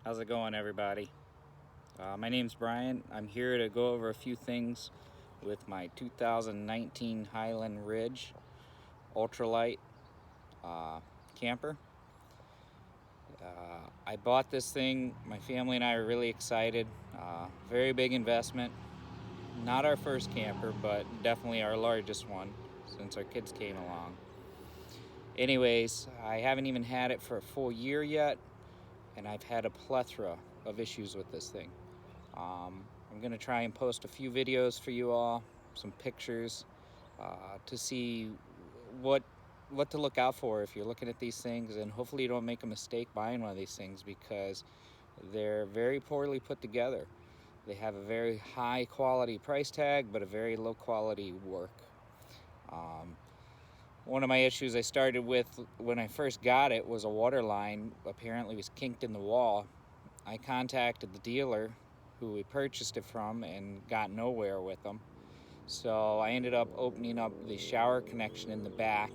How's it going, everybody? My name's Brian. I'm here to go over a few things with my 2019 Highland Ridge Ultralite camper. I bought this thing. My family and I are really excited. Very big investment. Not our first camper, but definitely our largest one since our kids came along. Anyways, I haven't even had it for a full year yet, and I've had a plethora of issues with this thing. I'm gonna try and post a few videos for you all, some pictures, to see what to look out for if you're looking at these things, and hopefully you don't make a mistake buying one of these things because they're very poorly put together. They have a very high quality price tag, but a very low quality work. One of my issues I started with when I first got it was a water line apparently was kinked in the wall. I contacted the dealer who we purchased it from and got nowhere with them. So I ended up opening up the shower connection in the back.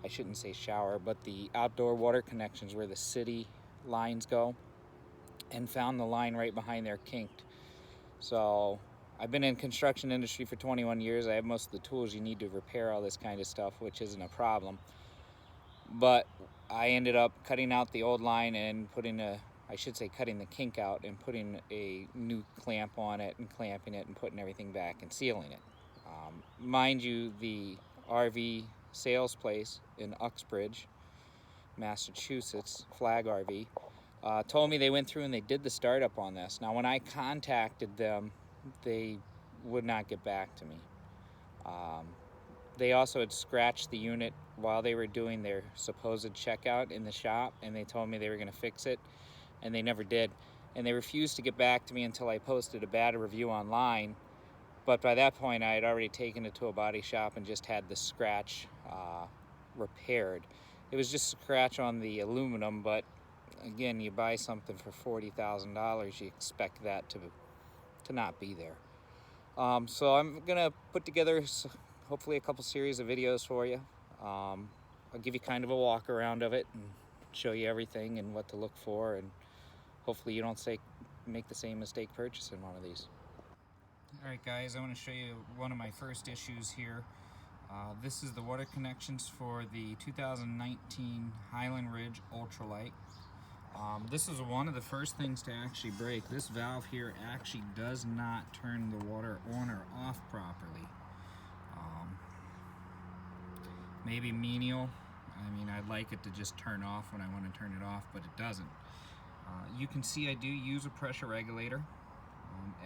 I shouldn't say shower, but the outdoor water connections where the city lines go, and found the line right behind there kinked. So I've been in construction industry for 21 years. I have most of the tools you need to repair all this kind of stuff, which isn't a problem. But I ended up cutting out the old line and cutting the kink out and putting a new clamp on it and clamping it and putting everything back and sealing it. Mind you, the RV sales place in Uxbridge, Massachusetts, Flag RV, told me they went through and they did the startup on this. Now, when I contacted them, they would not get back to me. They also had scratched the unit while they were doing their supposed checkout in the shop, and they told me they were going to fix it, and they never did. And they refused to get back to me until I posted a bad review online. But by that point, I had already taken it to a body shop and just had the scratch repaired. It was just a scratch on the aluminum, but again, you buy something for $40,000, you expect that to not be there. So I'm gonna put together hopefully a couple series of videos for you. I'll give you kind of a walk around of it and show you everything and what to look for, and hopefully you don't make the same mistake purchasing one of these. Alright guys, I want to show you one of my first issues here. This is the water connections for the 2019 Highland Ridge Ultralite. This is one of the first things to actually break. This valve here actually does not turn the water on or off properly. Maybe menial. I mean, I'd like it to just turn off when I want to turn it off, but it doesn't. You can see I do use a pressure regulator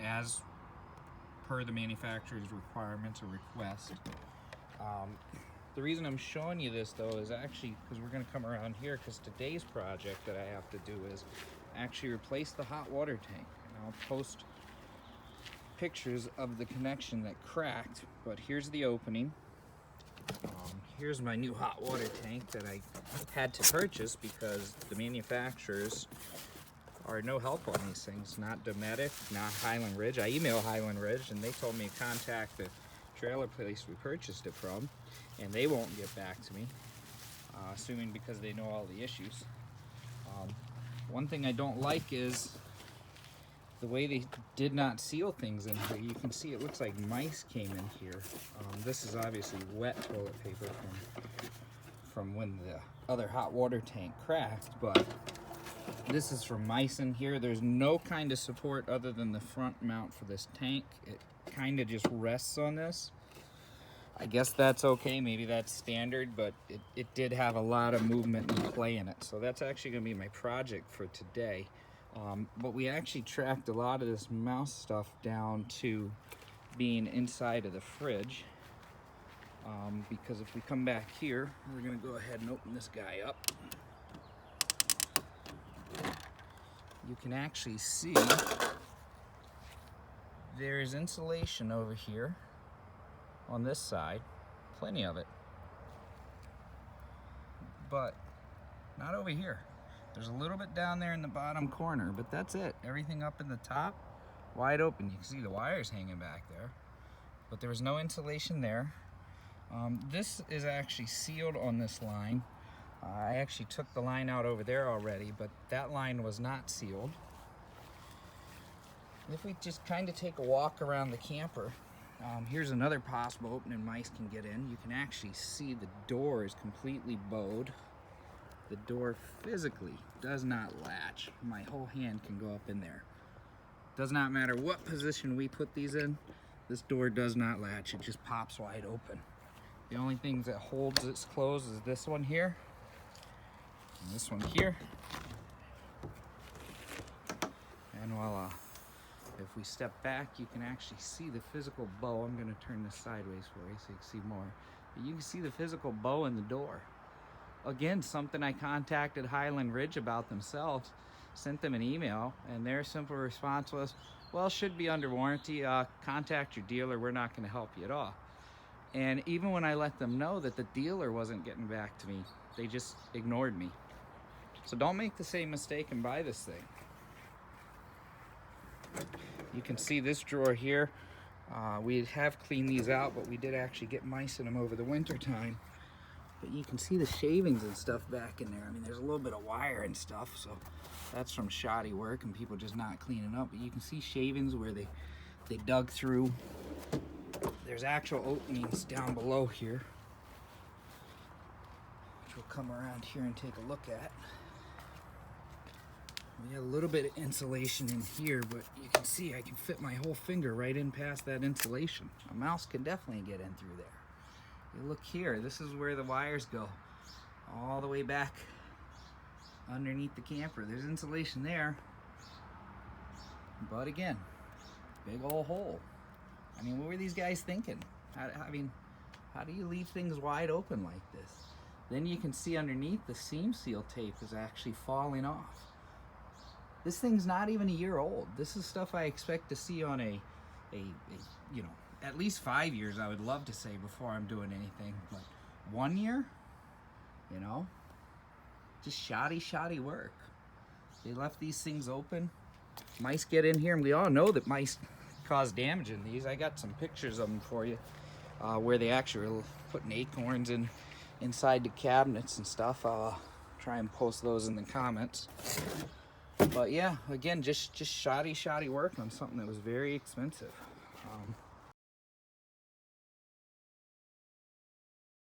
as per the manufacturer's requirements or request. The reason I'm showing you this though is actually because we're going to come around here, because today's project that I have to do is actually replace the hot water tank. And I'll post pictures of the connection that cracked, but here's the opening. Here's my new hot water tank that I had to purchase because the manufacturers are no help on these things. Not Dometic, not Highland Ridge. I emailed Highland Ridge and they told me to contact the trailer place we purchased it from, and they won't get back to me, assuming because they know all the issues. One thing I don't like is the way they did not seal things in here. You can see it looks like mice came in here. This is obviously wet toilet paper from when the other hot water tank cracked, but this is from mice in here. There's no kind of support other than the front mount for this tank. It kind of just rests on this. I guess that's okay, maybe that's standard, but it did have a lot of movement and play in it. So that's actually gonna be my project for today. But we actually tracked a lot of this mouse stuff down to being inside of the fridge. Because if we come back here, we're gonna go ahead and open this guy up. You can actually see there is insulation over here on this side, plenty of it, but not over here. There's a little bit down there in the bottom corner, but that's it. Everything up in the top, wide open. You can see the wires hanging back there, but there was no insulation there. This is actually sealed on this line. I actually took the line out over there already, but that line was not sealed. If we just kind of take a walk around the camper, here's another possible opening mice can get in. You can actually see the door is completely bowed. The door physically does not latch. My whole hand can go up in there. Does not matter what position we put these in, this door does not latch. It just pops wide open. The only things that holds it closed is this one here, and this one here. And voila. If we step back, you can actually see the physical bow. I'm going to turn this sideways for you so you can see more. But you can see the physical bow in the door. Again, something I contacted Highland Ridge about themselves, sent them an email, and their simple response was, well, should be under warranty, contact your dealer, we're not going to help you at all. And even when I let them know that the dealer wasn't getting back to me, they just ignored me. So don't make the same mistake and buy this thing. You can see this drawer here. We have cleaned these out, but we did actually get mice in them over the winter time. But you can see the shavings and stuff back in there. I mean, there's a little bit of wire and stuff, so that's from shoddy work and people just not cleaning up. But you can see shavings where they dug through. There's actual openings down below here, which we'll come around here and take a look at. We got a little bit of insulation in here, but you can see I can fit my whole finger right in past that insulation. A mouse can definitely get in through there. You look here, this is where the wires go, all the way back underneath the camper. There's insulation there, but again, big old hole. I mean, what were these guys thinking? How do you leave things wide open like this? Then you can see underneath the seam seal tape is actually falling off. This thing's not even a year old. This is stuff I expect to see on a you know, at least 5 years, I would love to say, before I'm doing anything. But 1 year, you know, just shoddy work. They left these things open. Mice get in here, and we all know that mice cause damage in these. I got some pictures of them for you, where they actually are putting acorns inside the cabinets and stuff. I'll try and post those in the comments. But yeah, again, just shoddy work on something that was very expensive.